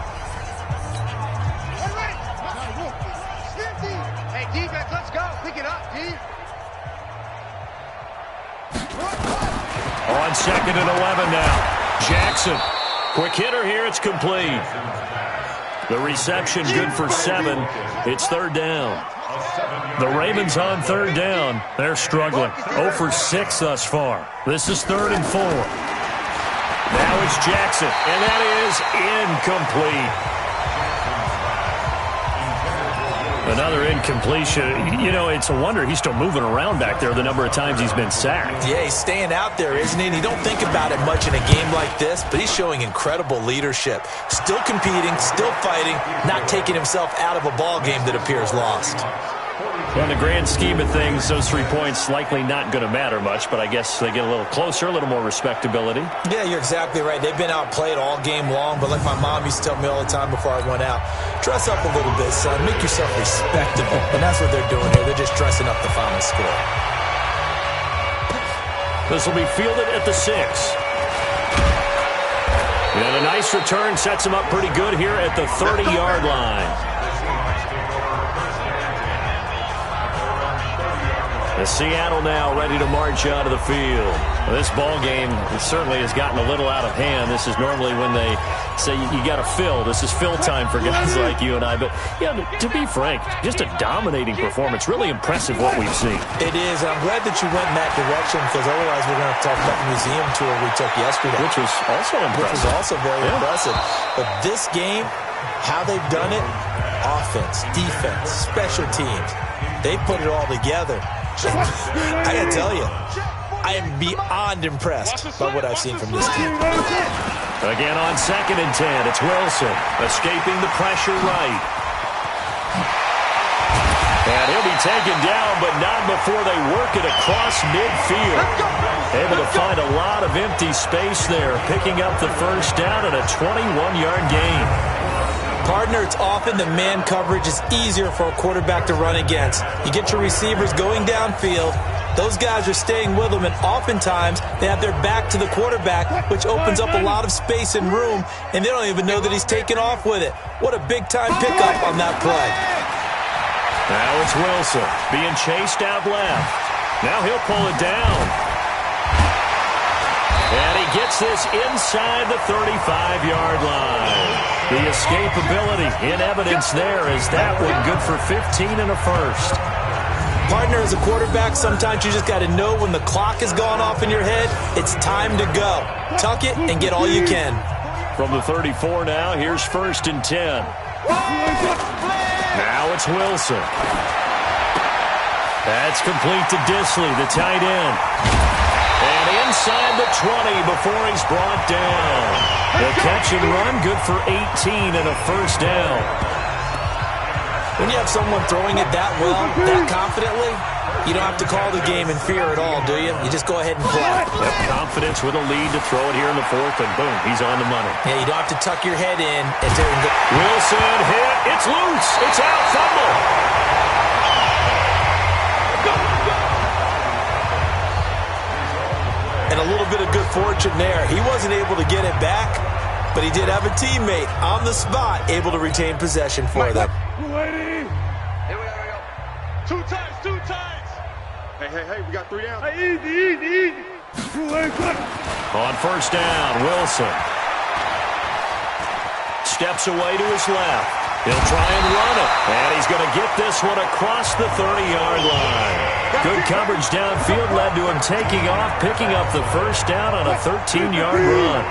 [SPEAKER 5] Hey, defense, let's go. Pick it up, D.
[SPEAKER 3] On 2nd and 11 now. Jackson. Quick hitter here. It's complete. The reception good for 7. It's third down. The Ravens on third down. They're struggling. 0 for 6 thus far. This is 3rd and 4. Now it's Jackson, and that is incomplete. Another incompletion. You know, it's a wonder he's still moving around back there the number of times he's been sacked.
[SPEAKER 4] Yeah, he's staying out there, isn't he? And you don't think about it much in a game like this, but he's showing incredible leadership. Still competing, still fighting, not taking himself out of a ball game that appears lost.
[SPEAKER 3] Well, in the grand scheme of things, those 3 points likely not going to matter much, but I guess they get a little closer, a little more respectability.
[SPEAKER 4] Yeah, you're exactly right. They've been outplayed all game long, but like my mom used to tell me all the time before I went out, dress up a little bit, son. Make yourself respectable. And that's what they're doing here. They're just dressing up the final score.
[SPEAKER 3] This will be fielded at the 6. And a nice return sets him up pretty good here at the 30-yard line. The Seattle now ready to march out of the field. Well, this ball game certainly has gotten a little out of hand. This is normally when they say you got to fill. This is fill time for guys like you and I. But, yeah, to be frank, just a dominating performance. Really impressive what we've seen.
[SPEAKER 4] It is, and I'm glad that you went in that direction, because otherwise we're going to talk about the museum tour we took yesterday.
[SPEAKER 3] Which was also impressive.
[SPEAKER 4] Which was also very impressive. But this game, how they've done it, offense, defense, special teams, they put it all together. I got to tell you, I am beyond impressed by what I've seen from this team.
[SPEAKER 3] Again on 2nd and 10, it's Wilson escaping the pressure right. And he'll be taken down, but not before they work it across midfield. Able to find a lot of empty space there, picking up the first down and a 21-yard gain.
[SPEAKER 4] Partner, it's often the man coverage is easier for a quarterback to run against. You get your receivers going downfield. Those guys are staying with them, and oftentimes they have their back to the quarterback, which opens up a lot of space and room, and they don't even know that he's taken off with it. What a big-time pickup on that play.
[SPEAKER 3] Now it's Wilson being chased out left. Now he'll pull it down. And he gets this inside the 35-yard line. The escapability in evidence there as that one good for 15 and a first.
[SPEAKER 4] Partner, as a quarterback, sometimes you just got to know when the clock has gone off in your head, it's time to go. Tuck it and get all you can.
[SPEAKER 3] From the 34 now, here's 1st and 10. Now it's Wilson. That's complete to Disley, the tight end. And inside the 20 before he's brought down. The catch and run, good for 18 and a first down.
[SPEAKER 4] When you have someone throwing it that well, that confidently, you don't have to call the game in fear at all, do you? You just go ahead and play.
[SPEAKER 3] Yep, confidence with a lead to throw it here in the 4th, and boom, he's on the money.
[SPEAKER 4] Yeah, you don't have to tuck your head in.
[SPEAKER 3] Wilson hit. It's loose. It's out. Fumble.
[SPEAKER 4] And a little bit of good fortune there. He wasn't able to get it back, but he did have a teammate on the spot able to retain possession for them.
[SPEAKER 5] Here we go. Two times. Hey, we got 3 down. Hey, easy.
[SPEAKER 3] On 1st down, Wilson steps away to his left. He'll try and run it, and he's going to get this one across the 30-yard line. Good coverage downfield led to him taking off, picking up the first down on a 13-yard run.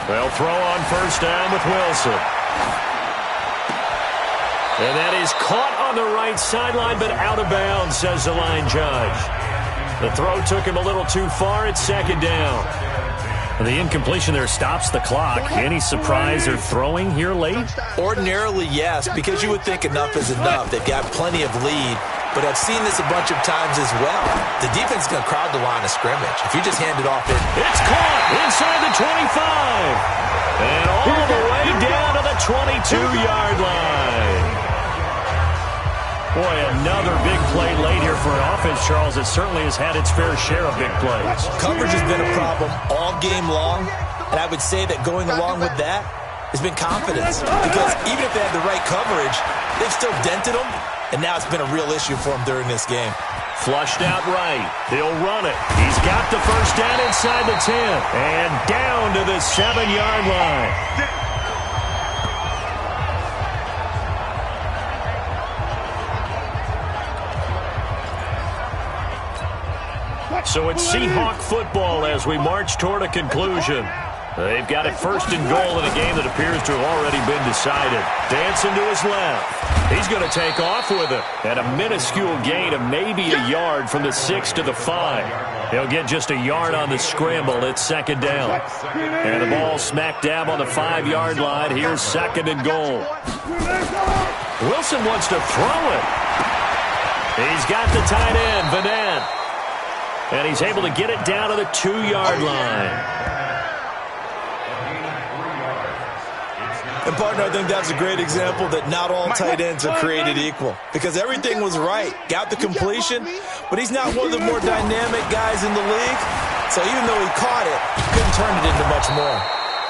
[SPEAKER 3] They'll throw on 1st down with Wilson. And that is caught on the right sideline, but out of bounds, says the line judge. The throw took him a little too far. It's 2nd down. And the incompletion there stops the clock. Any surprise they're throwing here late?
[SPEAKER 4] Ordinarily, yes, because you would think enough is enough. They've got plenty of lead, but I've seen this a bunch of times as well. The defense is going to crowd the line of scrimmage. If you just hand it off,
[SPEAKER 3] it's caught inside the 25. And all the way down to the 22-yard line. Boy, another big play late here for an offense, Charles. It certainly has had its fair share of big plays.
[SPEAKER 4] Coverage has been a problem all game long, and I would say that going along with that has been confidence. Because even if they had the right coverage, they've still dented them, and now it's been a real issue for them during this game.
[SPEAKER 3] Flushed out right. He'll run it. He's got the first down inside the 10, and down to the 7-yard line. So it's Seahawk football as we march toward a conclusion. They've got it 1st and goal in a game that appears to have already been decided. Dancing to his left. He's going to take off with it. And a minuscule gain of maybe a yard from the 6 to the 5. He'll get just a yard on the scramble. It's 2nd down. And the ball smack dab on the 5-yard line. Here's 2nd and goal. Wilson wants to throw it. He's got the tight end, Vanette. And he's able to get it down to the 2-yard line.
[SPEAKER 4] And, partner, I think that's a great example that not all tight ends are created equal. Because everything was right. Got the completion, but he's not one of the more dynamic guys in the league. So even though he caught it, he couldn't turn it into much more.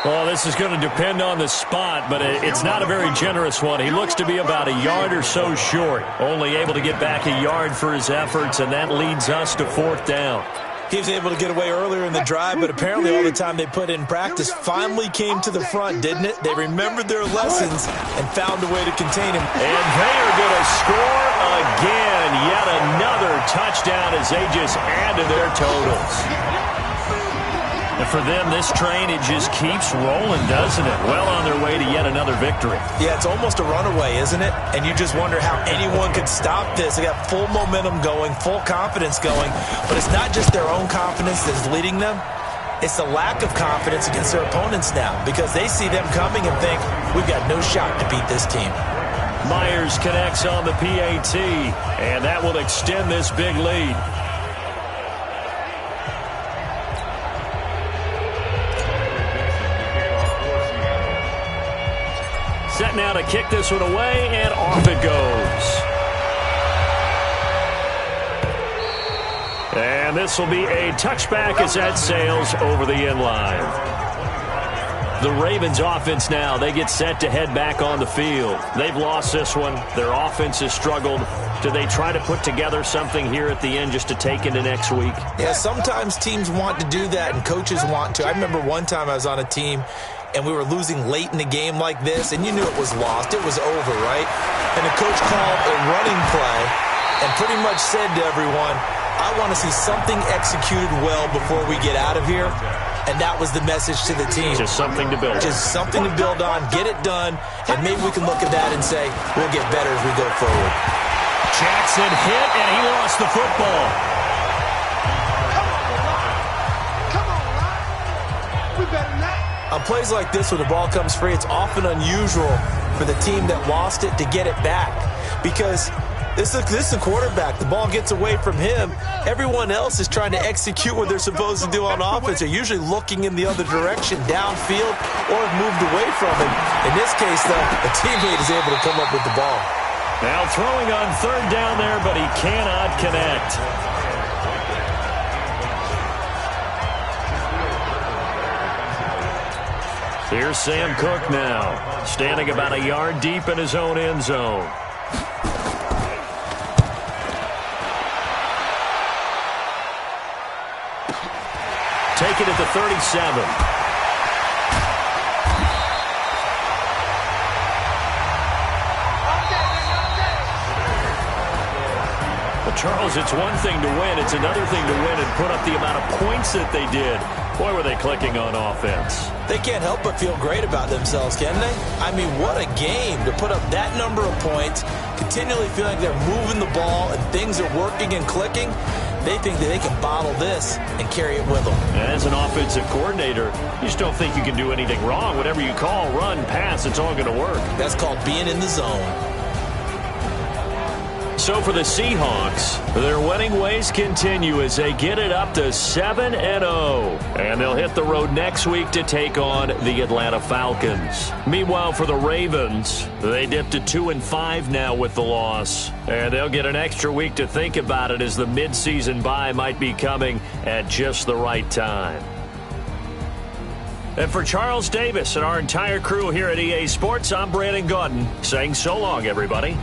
[SPEAKER 3] Well, this is going to depend on the spot, but it's not a very generous one. He looks to be about a yard or so short, only able to get back a yard for his efforts, and that leads us to fourth down.
[SPEAKER 4] He was able to get away earlier in the drive, but apparently all the time they put in practice finally came to the front, didn't it? They remembered their lessons and found a way to contain him.
[SPEAKER 3] And they are going to score again. Yet another touchdown as they just add to their totals. And for them, this train, it just keeps rolling, doesn't it? Well on their way to yet another victory.
[SPEAKER 4] Yeah, it's almost a runaway, isn't it? And you just wonder how anyone could stop this. They got full momentum going, full confidence going. But it's not just their own confidence that's leading them. It's the lack of confidence against their opponents now because they see them coming and think, we've got no shot to beat this team.
[SPEAKER 3] Myers connects on the PAT, and that will extend this big lead. Set now to kick this one away, and off it goes. And this will be a touchback as that sails over the end line. The Ravens offense now, they get set to head back on the field. They've lost this one. Their offense has struggled. Do they try to put together something here at the end just to take into next week?
[SPEAKER 4] Yeah, sometimes teams want to do that and coaches want to. I remember one time I was on a team and we were losing late in the game like this, and you knew it was lost. It was over, right? And the coach called a running play and pretty much said to everyone, I want to see something executed well before we get out of here. And that was the message to the team.
[SPEAKER 3] Just something to build on.
[SPEAKER 4] Just something to build on, get it done, and maybe we can look at that and say, we'll get better as we go forward.
[SPEAKER 3] Jackson hit, and he lost the football.
[SPEAKER 5] Come on, Ryan. We better not.
[SPEAKER 4] On plays like this where the ball comes free, it's often unusual for the team that lost it to get it back because this is a quarterback. The ball gets away from him. Everyone else is trying to execute what they're supposed to do on offense. They're usually looking in the other direction, downfield, or have moved away from him. In this case, though, a teammate is able to come up with the ball.
[SPEAKER 3] Now throwing on third down there, but he cannot connect. Here's Sam Cook now, standing about a yard deep in his own end zone. Take it at the 37. Charles, it's one thing to win. It's another thing to win and put up the amount of points that they did. Boy, were they clicking on offense.
[SPEAKER 4] They can't help but feel great about themselves, can they? I mean, what a game to put up that number of points, continually feeling they're moving the ball and things are working and clicking. They think that they can bottle this and carry it with them.
[SPEAKER 3] As an offensive coordinator, you just don't think you can do anything wrong. Whatever you call, run, pass, it's all going to work.
[SPEAKER 4] That's called being in the zone.
[SPEAKER 3] So for the Seahawks, their winning ways continue as they get it up to 7-0. And they'll hit the road next week to take on the Atlanta Falcons. Meanwhile, for the Ravens, they dip to 2-5 now with the loss. And they'll get an extra week to think about it as the midseason bye might be coming at just the right time. And for Charles Davis and our entire crew here at EA Sports, I'm Brandon Gaudin saying so long, everybody.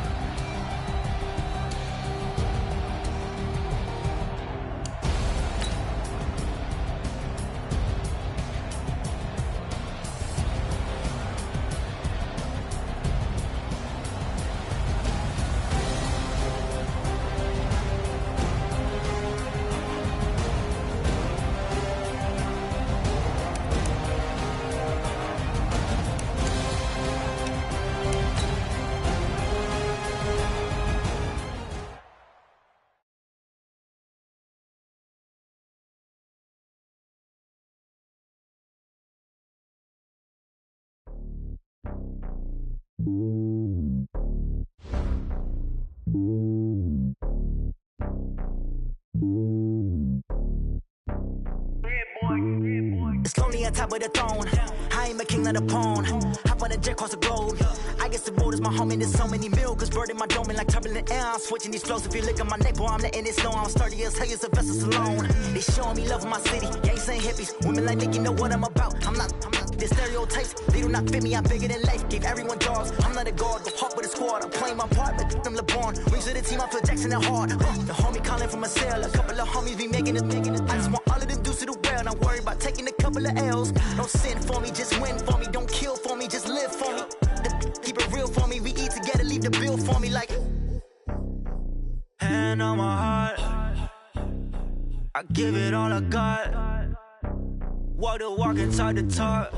[SPEAKER 6] It's lonely on top of the throne. I am a king of the pawn. Hop on a jet across the globe. I guess the road is my home and there's so many milkers burning my dome like turbulent air. I'm switching these flows. If you look at my neck, boy, I'm letting it slow. I'm sturdy as hell as a vessel alone. They showing me love of my city. Gangs ain't hippies. Women like Nick, you know what I'm about. I'm not The stereotypes, they do not fit me, I'm bigger than life. Gave everyone dogs, I'm not a guard, but hawk with a squad. I'm playing my part, but I'm LeBron. Wings of the team, I feel Jackson and hard. The homie calling from a cell, a couple of homies be making it. I just want all of them dudes to the well, not worry about taking a couple of L's. Don't sin for me, just win for me. Don't kill for me, just live for me. Keep it real for me, we eat together, leave the bill for me like. Hand on my heart, I give it all I got. Walk the walk and talk the talk.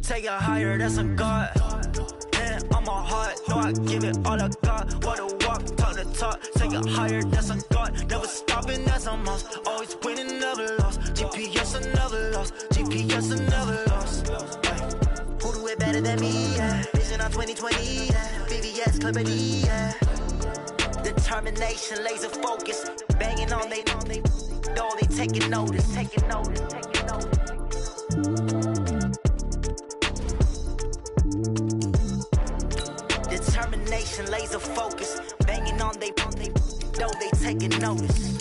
[SPEAKER 6] Take it higher, that's a God. Hand on my heart, no, I give it all I got. Walk the walk, talk the talk. Take it higher, that's a God. Never stopping, that's a must. Always winning, never lost. GPS, I never lost. GPS, I never lost. Who do it better than me? Yeah. Vision on 2020. Yeah. VVS, Clippity. Yeah. Determination, laser focus. Banging on they door, they taking notice. Determination, laser focus. Banging on they door, they taking notice.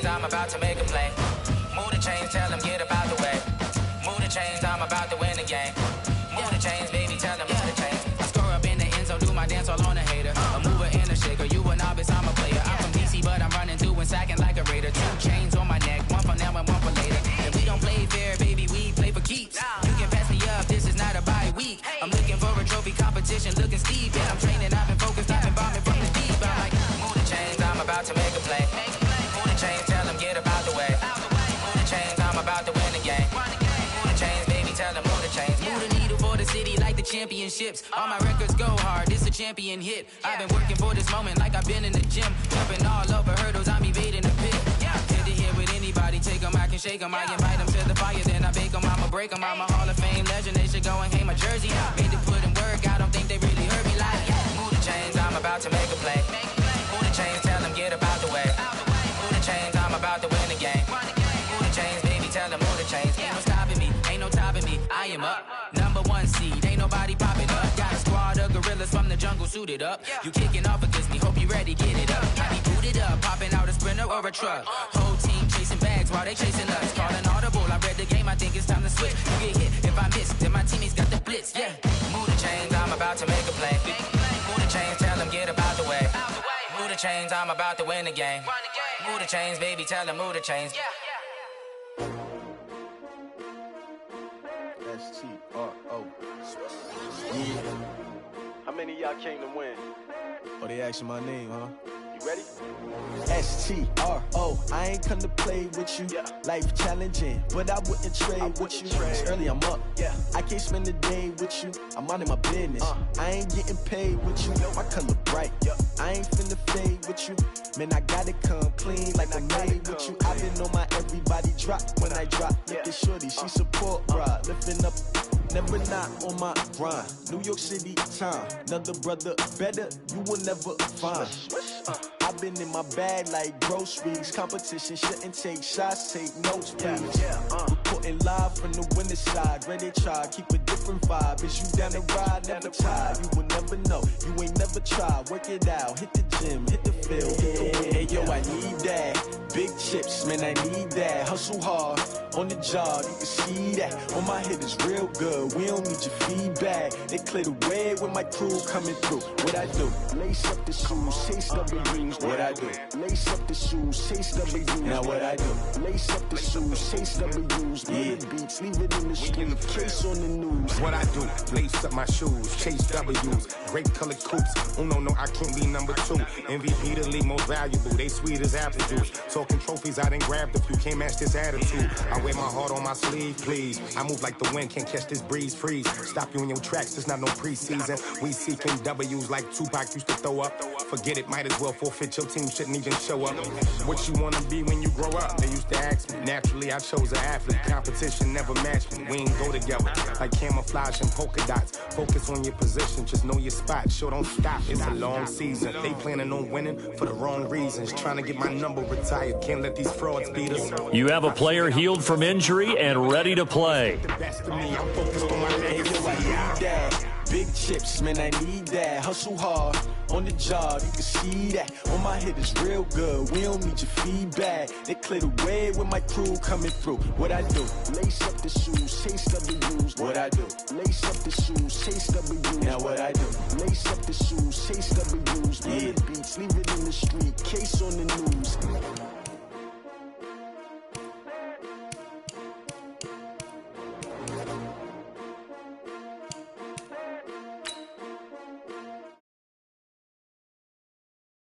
[SPEAKER 7] I'm about to make a play. Move the chains, tell them get about the way. Move the chains, I'm about to win the game. Move the chains, baby, tell them move the chains. I score up in the end zone, do my dance all on a hater. A mover and a shaker, you a novice, I'm a player. I'm from DC, but I'm running through and sacking like a raider. 2 chains on my neck, one for now and one for later. And we don't play fair, baby, we play for keeps. You can pass me up, this is not a bye week. I'm looking for a trophy competition, looking steep. Yeah, I'm training, I've been focused, I've been bombing from the deep. I'm like, move the chains, I'm about to make a play. Move the chains, tell them get about the way. Move the chains, I'm about to win the game. Move the chains, baby, tell them move the chains. Move the needle for the city like the championships. All my records go hard, this a champion hit. I've been working for this moment like I've been in the gym. Jumping all over hurdles, I'm evading the pit. Hit to hit with anybody, take them, I can shake them. I invite them to the fire, then I bake them. I'ma break them, I'm a Hall of Fame legend. They should go and hang my jersey. Made to put in work, I don't think they really heard me like. Move the chains, I'm about to make a play. Move the chains, tell them get about the way. Move the chains, I'm about to win the game. Move the chains, baby, tell them move the chains. Ain't no stopping me, ain't no topping me. I am up, #1 seed, ain't nobody popping up. Got a squad of gorillas from the jungle suited up. You kicking off against me, hope you ready, get it up. I be booted up, popping out a Sprinter or a truck. Whole team chasing bags while they chasing us. Calling audible, I read the game, I think it's time to switch. You get hit if I miss, then my teammates got the blitz, yeah. Move the chains, I'm about to make a play. Move the chains, tell them get about the way. Move the chains, I'm about to win the game. Move the chains, baby, tell them move the chains.
[SPEAKER 1] S-T-R-O.
[SPEAKER 5] Yeah. How many of y'all came to win?
[SPEAKER 1] Oh, they asking my name, huh?
[SPEAKER 5] You ready?
[SPEAKER 1] S-T-R-O. I ain't come to play with you.
[SPEAKER 5] Yeah.
[SPEAKER 1] Life challenging, but I wouldn't trade with you. It's early, I'm up.
[SPEAKER 5] Yeah.
[SPEAKER 1] I can't spend the day with you. I'm minding my business. I ain't getting paid with you. My color bright.
[SPEAKER 5] Yeah.
[SPEAKER 1] I ain't finna fade with you. Man, I gotta come clean like I'm made with you. I've been on my everybody drop when I drop. Look at shorty, she support ride. Lifting up, never not on my grind. New York City time. Another brother better, you will never find. I've been in my bag like groceries. Competition shouldn't take shots, take notes, please. Reporting live from the winter side. Ready to try, keep a different vibe. Is you down the ride, never tired. You will never know, you ain't never tried. Work it out, hit the gym, hit the field, hit the wind. Hey yo, I need that. Big chips, man, I need that. Hustle hard, on the job, you can see that. On my head is real good, we don't need your feedback. They clear the way when my crew coming through. What I do? Lace up the shoes, chase W's. What I do? Lace up the shoes, chase W's. Now what I do? Lace up the shoes, chase W's. Yeah. Beats, leave it in the street, case on the news.
[SPEAKER 8] What I do? Lace up my shoes, chase W's. Great colored coops. Oh no, I can't be number 2. MVP the league most valuable. They sweet as apple juice. Talking trophies, I didn't grab the few. Can't match this attitude. I wear my heart on my sleeve, please. I move like the wind, can't catch this breeze, freeze. Stop you in your tracks, it's not no preseason. We seeking W's like Tupac used to throw up. Forget it, might as well forfeit. Your team shouldn't even show up. What you wanna be when you grow up? They used to ask me. Naturally, I chose an athlete. Competition never matched me. We ain't go together like camouflage and polka dots. Focus on your position, just know know your spot, sure don't stop. It's a long season. They planning on winning for the wrong reasons. Trying to get my number retired. Can't let these frauds beat us.
[SPEAKER 3] You have a player healed from injury and ready to play.
[SPEAKER 8] The best of me, I'm focused on my legacy.
[SPEAKER 9] I need that. Big chips, man, I need that. Hustle hard on the job, you can see that. On my hit is real good, we don't need your feedback. They clear the way with my crew coming through. What I do? Lace up the shoes, chase W's. What I do? Lace up the shoes, chase W's. Now what I do? Lace up the shoes, chase W's. Yeah. Beats, leave it in the street, case on the news.